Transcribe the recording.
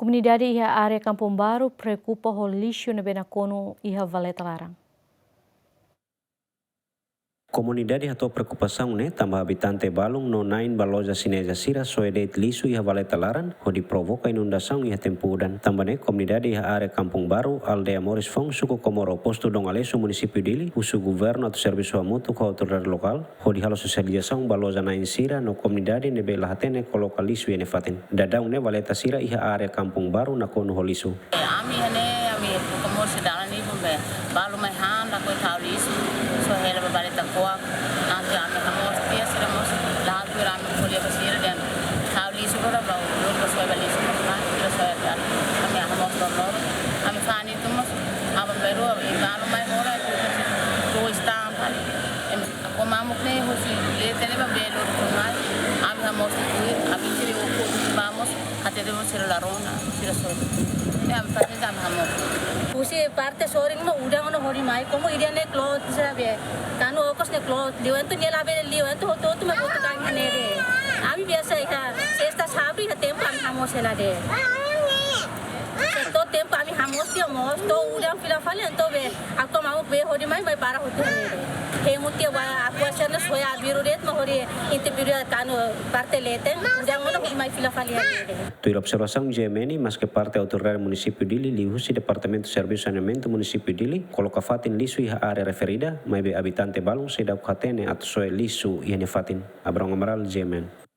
Comunidade iha área Kampung Baru preocupa o lixo na Benacono iha Valeta Larang. Comunidade hatou preocupação né também habitante balung no nain baloja sineja sira soedeit lisu iha Valeta Larang ho provoca inundação iha tempudan também né comunidade iha área Kampung Baru aldeia Moris Fong suku Komoro posto Dongalesu município Dili usu governo atau serviço amutu com autoridade local ho halo socialização baloja nain sira no comunidade ne bela hatene coloca lisu ia nefatin dadang ne Valeta sira iha área Kampung Baru na kono ho lisu ami komor sedang ni pembe balu mai handa ko lisu so hele Valeta kuak nanti ami hamos dia sira mos lagu rami kuliah besira dan lisu ora bau lo so lisu na kira so ya ami hamos dolor ami fani tu mos abang beru balu mai ora tu istam hali ko mamuk ne hosi le tele ba belo tunai ami hamos tu ami sira ko vamos até demos sira la rona sira so am pati tam hamo usi parte soring mo udang no hori mai como iria ne cloth sabe kanu okos ne cloth liwan tu nela be liwan tu to me botu kan ne re ami biasa iha sexta sabri ha tempo am hamo sela de to tempo ami hamos ti mos to udang fila fale to be ako mau be hori mai para hotu ne re hemutia wa aku asana soya biru ret mo hori inte biru kanu parte leten udang no hori mai fila fale re Tu observação GMN, mas que parte autoridade município Dili, lihusi Departamento de Serviço e Saneamento município Dili, coloca fatin lisu iha área referida, mas be habitante balung sedau katene atau soe lisu iha nefatin. Abrão Amaral GMN.